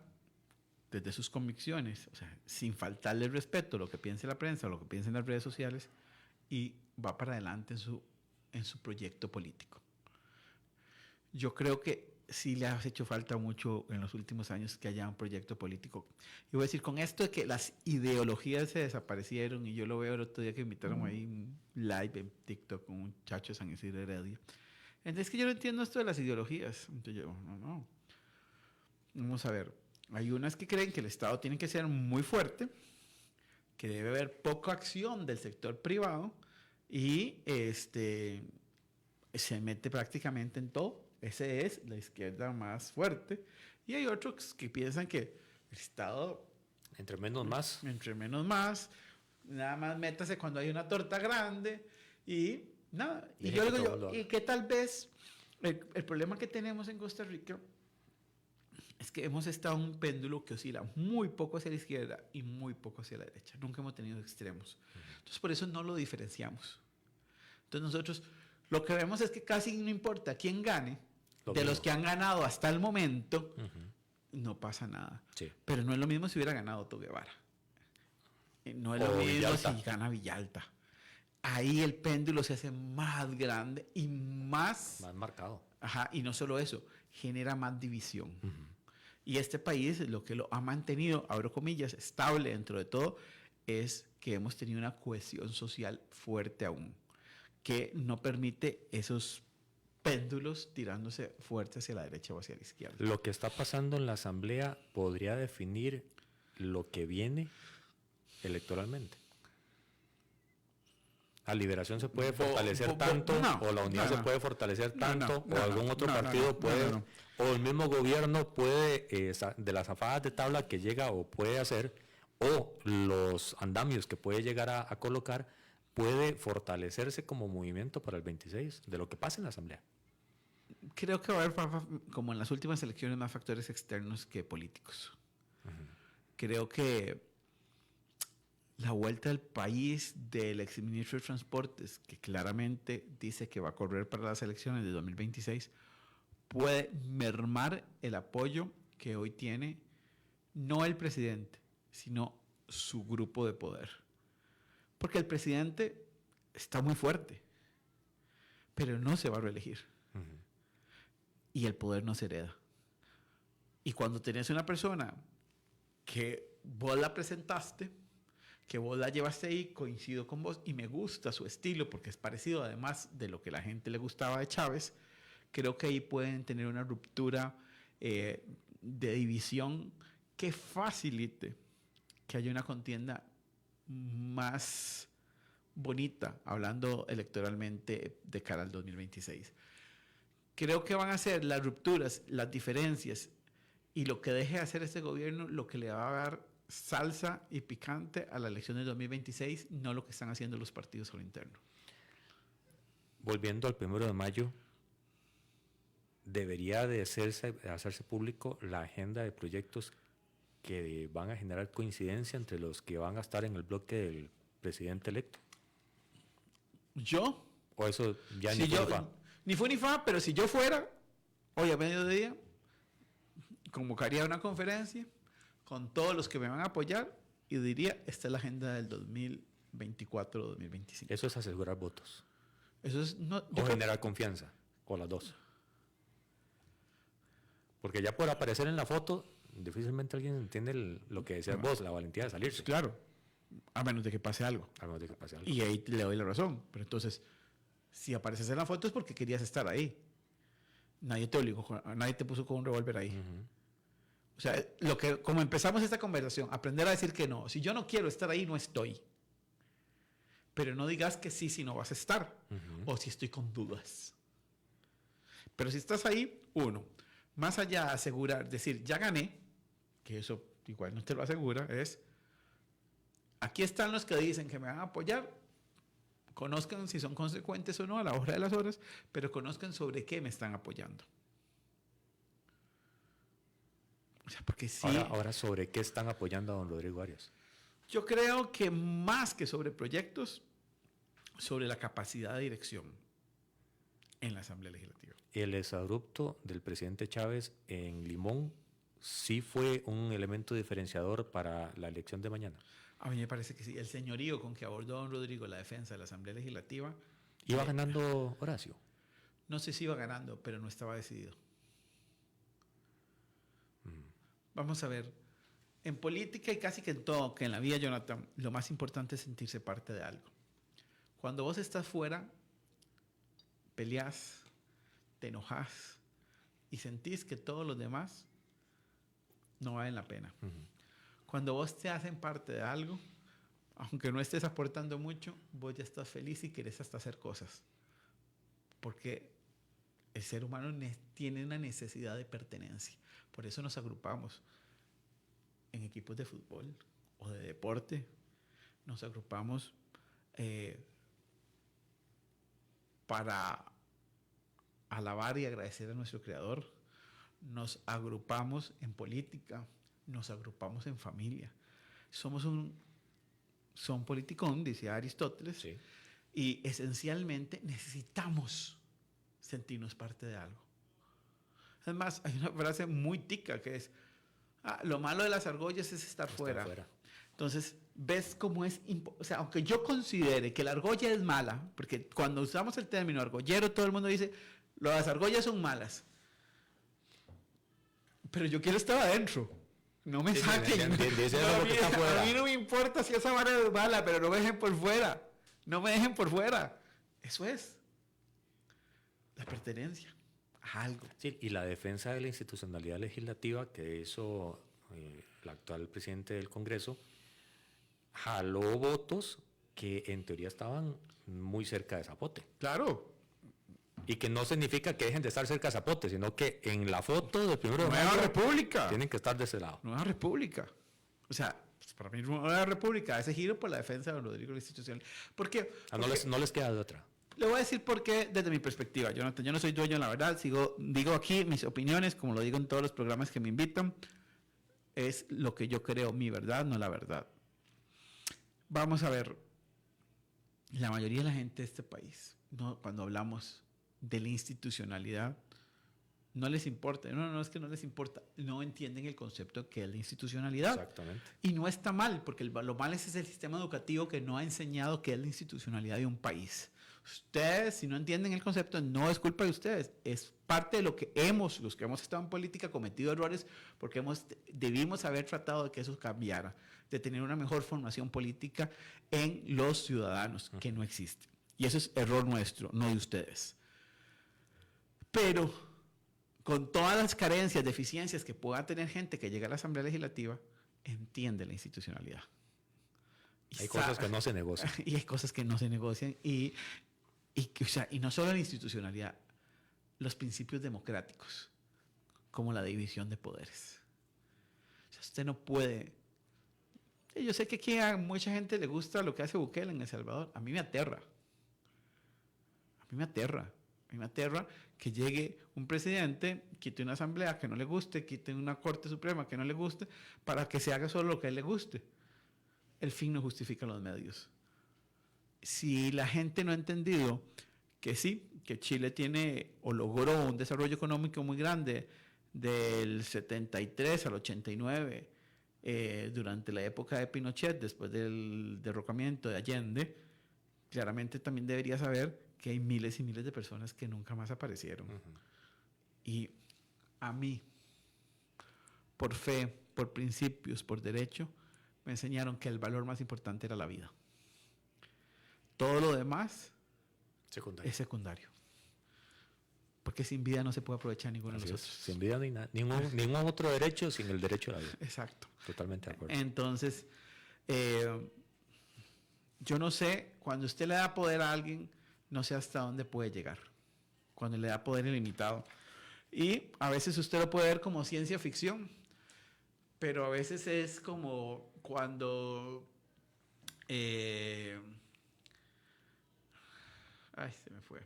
desde sus convicciones, o sea, sin faltarle el respeto a lo que piense la prensa o lo que piensen las redes sociales, y va para adelante en su proyecto político. Yo creo que sí le ha hecho falta mucho en los últimos años que haya un proyecto político. Y voy a decir, con esto de que las ideologías se desaparecieron, y yo lo veo el otro día que invitaron ahí un live en TikTok con un muchacho de San Isidro Heredia. Entonces, que yo no entiendo esto de las ideologías. Entonces yo, no. Vamos a ver. Hay unas que creen que el Estado tiene que ser muy fuerte, que debe haber poca acción del sector privado y se mete prácticamente en todo. Esa es la izquierda más fuerte. Y hay otros que piensan que el Estado... Entre menos más. nada más métase cuando hay una torta grande y nada. Y Deje yo que digo todo el mundo y haga. que tal vez el problema que tenemos en Costa Rica es que hemos estado en un péndulo que oscila muy poco hacia la izquierda y muy poco hacia la derecha. Nunca hemos tenido extremos. Entonces, por eso no lo diferenciamos. Entonces, nosotros lo que vemos es que casi no importa quién gane, Lo de mismo. los que han ganado hasta el momento, Ujú. no pasa nada. Sí. Pero no es lo mismo si hubiera ganado Otto Guevara. No es lo O mismo Villalta. si gana Villalta. Ahí el péndulo se hace más grande y más... Más marcado. Ajá, y no solo eso, genera más división. Y este país lo que lo ha mantenido, abro comillas, estable dentro de todo, es que hemos tenido una cohesión social fuerte aún, que no permite esos péndulos tirándose fuerte hacia la derecha o hacia la izquierda. Lo que está pasando en la Asamblea podría definir lo que viene electoralmente. La Liberación se puede fortalecer tanto, no, o la Unidad no, se no. puede fortalecer No, tanto, no, o no, algún otro no, no, partido no, puede, no. o el mismo gobierno puede, de las afadas de tabla que llega o puede hacer, o los andamios que puede llegar a colocar, puede fortalecerse como movimiento para el 26, de lo que pasa en la Asamblea. Creo que va a haber, como en las últimas elecciones, más factores externos que políticos. Creo que la vuelta al país del exministro de Transportes, que claramente dice que va a correr para las elecciones de 2026, puede mermar el apoyo que hoy tiene no el presidente, sino su grupo de poder. Porque el presidente está muy fuerte, pero no se va a reelegir. Y el poder no se hereda. Y cuando tenés una persona que vos la presentaste, que vos la llevaste ahí, coincido con vos y me gusta su estilo porque es parecido además de lo que la gente le gustaba de Chávez, creo que ahí pueden tener una ruptura de división que facilite que haya una contienda más bonita, hablando electoralmente de cara al 2026. Creo que van a ser las rupturas, las diferencias y lo que deje de hacer este gobierno lo que le va a dar salsa y picante a la elección del 2026, no lo que están haciendo los partidos a lo interno. Volviendo al 1 de mayo, debería de hacerse público la agenda de proyectos que van a generar coincidencia entre los que van a estar en el bloque del presidente electo. Yo, O eso ya si ni yo, culpa. ni fu ni fa, pero si yo fuera, hoy a mediodía, convocaría una conferencia con todos los que me van a apoyar y diría, esta es la agenda del 2024-2025. Eso es asegurar votos. Eso es, no, O generar confianza. O las dos. Porque ya por aparecer en la foto, difícilmente alguien entiende lo que decías vos, la valentía de salirse. claro, a menos de que pase algo. A menos de que pase algo. Y ahí le doy la razón. Pero entonces, si apareces en la foto es porque querías estar ahí. Nadie te obligó, nadie te puso con un revólver ahí. O sea, como empezamos esta conversación, aprender a decir que no. Si yo no quiero estar ahí, no estoy. Pero no digas que sí si no vas a estar. O si estoy con dudas. Pero si estás ahí, uno, más allá de asegurar, decir, ya gané, que eso igual no te lo asegura, es, aquí están los que dicen que me van a apoyar, conozcan si son consecuentes o no a la hora de las horas, pero conozcan sobre qué me están apoyando. O sea, porque sí, Ahora, ¿sobre qué están apoyando a don Rodrigo Arias? yo creo que más que sobre proyectos, sobre la capacidad de dirección en la Asamblea Legislativa. El exabrupto del presidente Chávez en Limón sí fue un elemento diferenciador para la elección de mañana. A mí me parece que sí. El señorío con que abordó don Rodrigo la defensa de la Asamblea Legislativa. Iba ganando Horacio. No sé si iba ganando, pero no estaba decidido. Vamos a ver. En política y casi que en todo, que en la vida, Jonathan, lo más importante es sentirse parte de algo. Cuando vos estás fuera, peleás, te enojas y sentís que todos los demás no valen la pena. Cuando vos te hacen parte de algo, aunque no estés aportando mucho, vos ya estás feliz y querés hasta hacer cosas. Porque el ser humano tiene una necesidad de pertenencia. Por eso nos agrupamos en equipos de fútbol o de deporte. nos agrupamos para alabar y agradecer a nuestro Creador. Nos agrupamos en política, nos agrupamos en familia. Son politicón, decía Aristóteles, Sí. y esencialmente necesitamos sentirnos parte de algo. Además, hay una frase muy tica que es, lo malo de las argollas es estar fuera. Entonces, ves cómo es, o sea, aunque yo considere que la argolla es mala, porque cuando usamos el término argollero, todo el mundo dice, las argollas son malas. Pero yo quiero estar adentro. No me saquen. A mí no me importa si esa vara es mala, pero no me dejen por fuera. No me dejen por fuera. Eso es la pertenencia a algo. Sí, y la defensa de la institucionalidad legislativa que hizo el actual presidente del Congreso, jaló votos que en teoría estaban muy cerca de Zapote. Claro. Y que no significa que dejen de estar cerca de Zapote, sino que en la foto del primero de Nueva mayo República. tienen que estar de ese lado. Nueva República. O sea, pues para mí Nueva República, ese giro por la defensa de Rodrigo institucional. ¿Por qué? No les queda de otra. Le voy a decir por qué desde mi perspectiva. Yo no soy dueño de la verdad. Digo aquí mis opiniones, como lo digo en todos los programas que me invitan. Es lo que yo creo, mi verdad, no la verdad. Vamos a ver. La mayoría de la gente de este país, cuando hablamos de la institucionalidad, no les importa. No es que no les importa. No entienden el concepto que es la institucionalidad. Exactamente. Y no está mal, porque lo mal es el sistema educativo que no ha enseñado qué es la institucionalidad de un país. Ustedes, si no entienden el concepto, no es culpa de ustedes. Es parte de lo que los que hemos estado en política, cometido errores, porque debimos haber tratado de que eso cambiara, de tener una mejor formación política en los ciudadanos, que no existe. Y eso es error nuestro, no de ustedes. Pero con todas las carencias, deficiencias que pueda tener gente que llega a la Asamblea Legislativa, entiende la institucionalidad. Hay cosas que no se negocian. Y hay cosas que no se negocian. Y no solo la institucionalidad, los principios democráticos, como la división de poderes. O sea, usted no puede... Yo sé que aquí a mucha gente le gusta lo que hace Bukele en El Salvador. A mí me aterra. A mí me aterra que llegue un presidente, quite una asamblea que no le guste, quite una corte suprema que no le guste, para que se haga solo lo que a él le guste. El fin no justifica los medios. Si la gente no ha entendido que sí, que Chile tiene o logró un desarrollo económico muy grande del 73 al 89, durante la época de Pinochet, después del derrocamiento de Allende, claramente también debería saber que hay miles y miles de personas que nunca más aparecieron. Y a mí, por fe, por principios, por derecho, me enseñaron que el valor más importante era la vida. Todo lo demás es secundario. Porque sin vida no se puede aprovechar ninguno de nosotros. Sin vida ningún otro derecho sin el derecho a la vida. Exacto. Totalmente de acuerdo. Entonces, yo no sé, cuando usted le da poder a alguien, no sé hasta dónde puede llegar. Cuando le da poder ilimitado. Y a veces usted lo puede ver como ciencia ficción, pero a veces es como cuando... se me fue.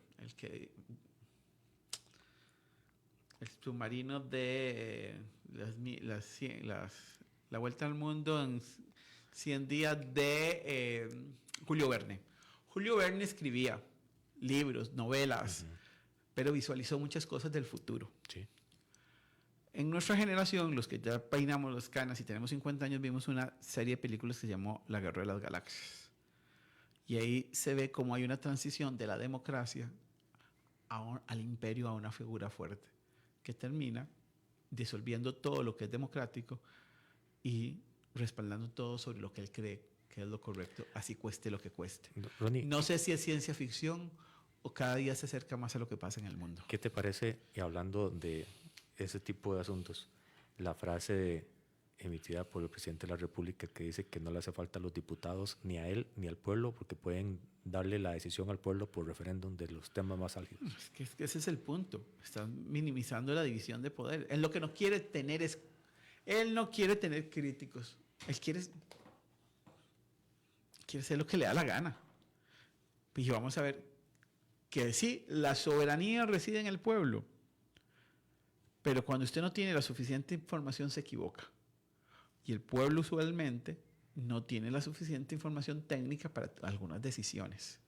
El submarino de la vuelta al mundo en 100 días de Julio Verne. Julio Verne escribía libros, novelas, pero visualizó muchas cosas del futuro. Sí. En nuestra generación, los que ya peinamos las canas y tenemos 50 años, vimos una serie de películas que se llamó La Guerra de las Galaxias. Y ahí se ve cómo hay una transición de la democracia al imperio, a una figura fuerte, que termina disolviendo todo lo que es democrático y respaldando todo sobre lo que él cree que es lo correcto, así cueste lo que cueste. Ronnie, no sé si es ciencia ficción o cada día se acerca más a lo que pasa en el mundo. ¿Qué te parece, y hablando de ese tipo de asuntos, la frase emitida por el presidente de la República que dice que no le hace falta a los diputados, ni a él, ni al pueblo, porque pueden darle la decisión al pueblo por referéndum de los temas más álgidos? Es que ese es el punto. Están minimizando la división de poder. Él lo que no quiere tener él no quiere tener críticos. Él quiere quiere hacer lo que le da la gana. Y vamos a ver que sí, la soberanía reside en el pueblo, pero cuando usted no tiene la suficiente información se equivoca. Y el pueblo usualmente no tiene la suficiente información técnica para algunas decisiones.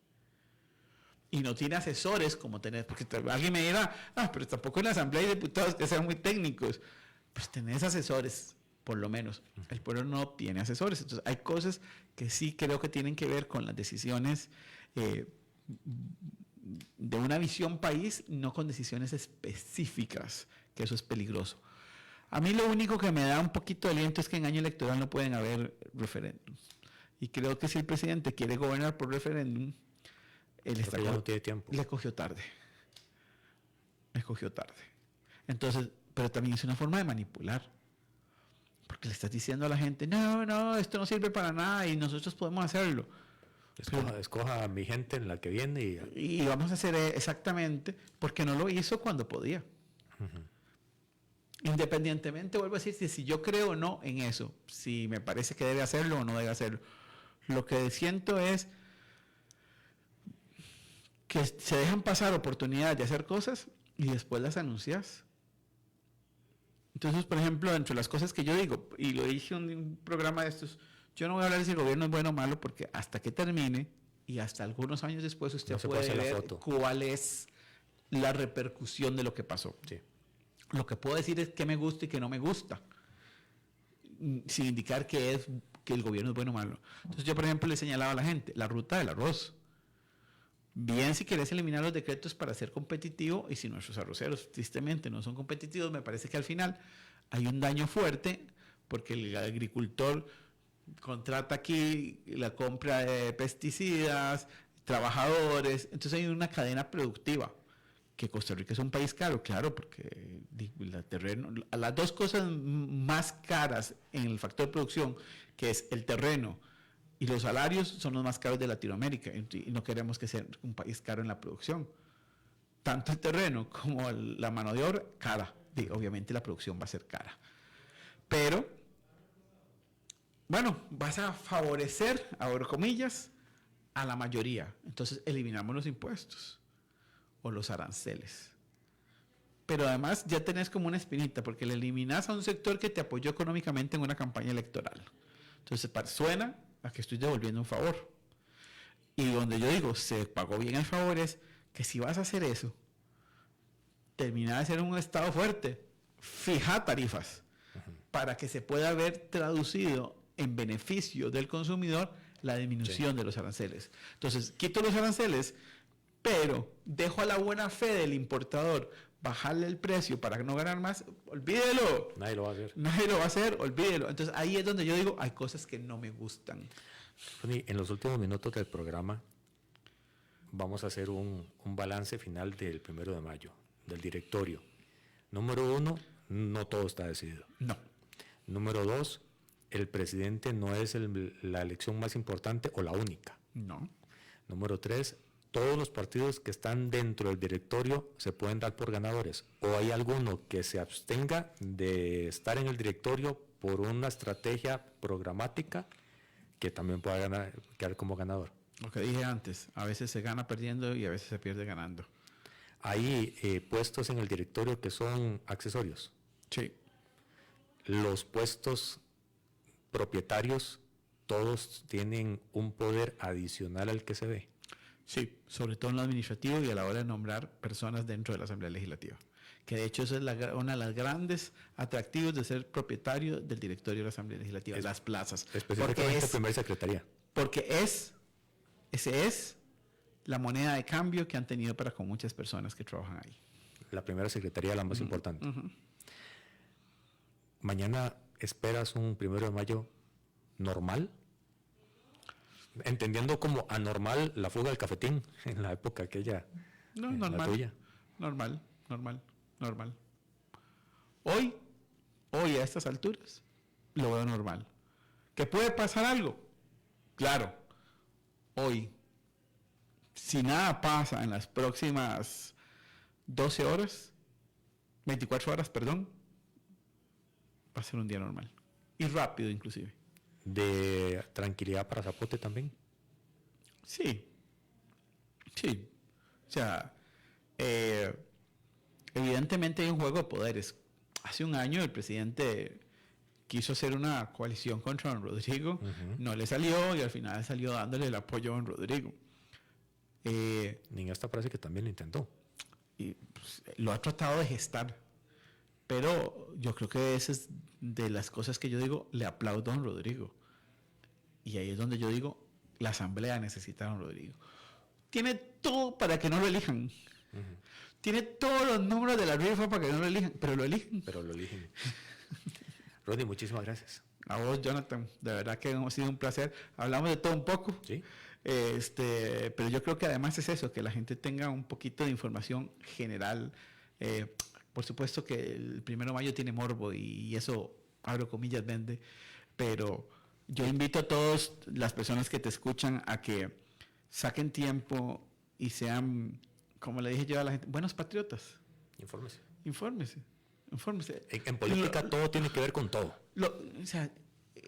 Y no tiene asesores como tener, porque alguien me dirá, pero tampoco en la Asamblea hay diputados que sean muy técnicos. Pues tenés asesores, por lo menos. El pueblo no tiene asesores. Entonces hay cosas que sí creo que tienen que ver con las decisiones de una visión país, no con decisiones específicas, que eso es peligroso. A mí lo único que me da un poquito de aliento es que en año electoral no pueden haber referéndums. Y creo que si el presidente quiere gobernar por referéndum, ya no tiene tiempo. Le cogió tarde. Entonces, pero también es una forma de manipular. Porque le estás diciendo a la gente, no, esto no sirve para nada y nosotros podemos hacerlo. Escoja a mi gente en la que viene y vamos a hacer exactamente, porque no lo hizo cuando podía. Independientemente, vuelvo a decir, si yo creo o no en eso, si me parece que debe hacerlo o no debe hacerlo. Lo que siento es que se dejan pasar oportunidades de hacer cosas y después las anuncias. Entonces, por ejemplo, entre las cosas que yo digo, y lo dije en un programa de estos, yo no voy a hablar de si el gobierno es bueno o malo, porque hasta que termine y hasta algunos años después usted puede ver cuál es la repercusión de lo que pasó. Sí. Lo que puedo decir es qué me gusta y qué no me gusta, sin indicar que el gobierno es bueno o malo. Entonces yo, por ejemplo, le señalaba a la gente, la ruta del arroz. Bien, si querés eliminar los decretos para ser competitivo, y si nuestros arroceros tristemente no son competitivos, me parece que al final hay un daño fuerte, porque el agricultor contrata aquí la compra de pesticidas, trabajadores, entonces hay una cadena productiva. Que Costa Rica es un país caro, claro, porque las dos cosas más caras en el factor de producción, que es el terreno y los salarios, son los más caros de Latinoamérica, y no queremos que sea un país caro en la producción. Tanto el terreno como la mano de obra, cara. Y obviamente la producción va a ser cara. Pero, bueno, vas a favorecer, abro comillas, a la mayoría. Entonces eliminamos los impuestos o los aranceles. Pero además ya tenés como una espinita, porque le eliminás a un sector que te apoyó económicamente en una campaña electoral. Entonces suena a que estoy devolviendo un favor. Y donde yo digo, se pagó bien el favor, es que si vas a hacer eso, termina de ser un Estado fuerte, fija tarifas, para que se pueda ver traducido en beneficio del consumidor la disminución de los aranceles. Entonces, quito los aranceles, pero dejo a la buena fe del importador bajarle el precio para no ganar más, olvídelo. Nadie lo va a hacer. Nadie lo va a hacer, olvídelo. Entonces ahí es donde yo digo, hay cosas que no me gustan. En los últimos minutos del programa vamos a hacer un balance final del 1 de mayo, del directorio. Número 1, no todo está decidido. No. Número 2, el presidente no es la elección más importante o la única. No. Número 3, todos los partidos que están dentro del directorio se pueden dar por ganadores, o hay alguno que se abstenga de estar en el directorio por una estrategia programática que también pueda quedar como ganador. Lo que dije antes, a veces se gana perdiendo y a veces se pierde ganando. Hay puestos en el directorio que son accesorios. Sí. Los puestos propietarios, todos tienen un poder adicional al que se ve. Sí, sobre todo en lo administrativo y a la hora de nombrar personas dentro de la Asamblea Legislativa. Que de hecho eso es una de las grandes atractivos de ser propietario del directorio de la Asamblea Legislativa, las plazas. Específicamente primera secretaría. Porque ese es la moneda de cambio que han tenido para con muchas personas que trabajan ahí. La primera secretaría es la más importante. Mañana esperas un 1 de mayo normal, entendiendo como anormal la fuga del cafetín en la época aquella. No, normal. La tuya. Normal. Hoy a estas alturas, lo veo normal. ¿Que puede pasar algo? Claro. Hoy, si nada pasa en las próximas 24 horas, perdón, va a ser un día normal. Y rápido, inclusive. ¿De tranquilidad para Zapote también? Sí. Sí. O sea, evidentemente hay un juego de poderes. Hace un año el presidente quiso hacer una coalición contra don Rodrigo, no le salió y al final salió dándole el apoyo a don Rodrigo. En esta parece que también lo intentó. Y pues, lo ha tratado de gestar, pero yo creo que esa es de las cosas que yo digo, le aplaudo a don Rodrigo. Y ahí es donde yo digo, la asamblea necesita a don Rodrigo. Tiene todo para que no lo elijan. Tiene todos los números de la rifa para que no lo elijan, pero lo eligen. Ronnie, muchísimas gracias. A vos, Jonathan, de verdad que ha sido un placer. Hablamos de todo un poco. Sí. Pero yo creo que además es eso, que la gente tenga un poquito de información general. Por supuesto que el 1 de mayo tiene morbo y eso, abro comillas, vende, pero yo invito a todas las personas que te escuchan a que saquen tiempo y sean, como le dije yo a la gente, buenos patriotas. Infórmese. En política todo tiene que ver con todo. O sea,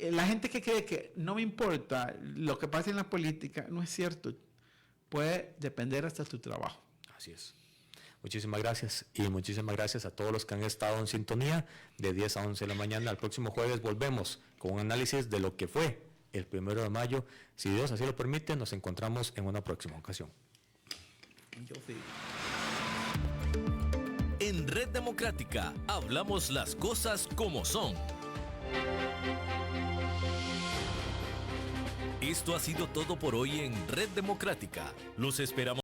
la gente que cree que no me importa lo que pase en la política, no es cierto. Puede depender hasta tu trabajo. Así es. Muchísimas gracias y muchísimas gracias a todos los que han estado en sintonía de 10 a 11 de la mañana. El próximo jueves volvemos con un análisis de lo que fue el 1 de mayo. Si Dios así lo permite, nos encontramos en una próxima ocasión. En Red Democrática hablamos las cosas como son. Esto ha sido todo por hoy en Red Democrática. Los esperamos.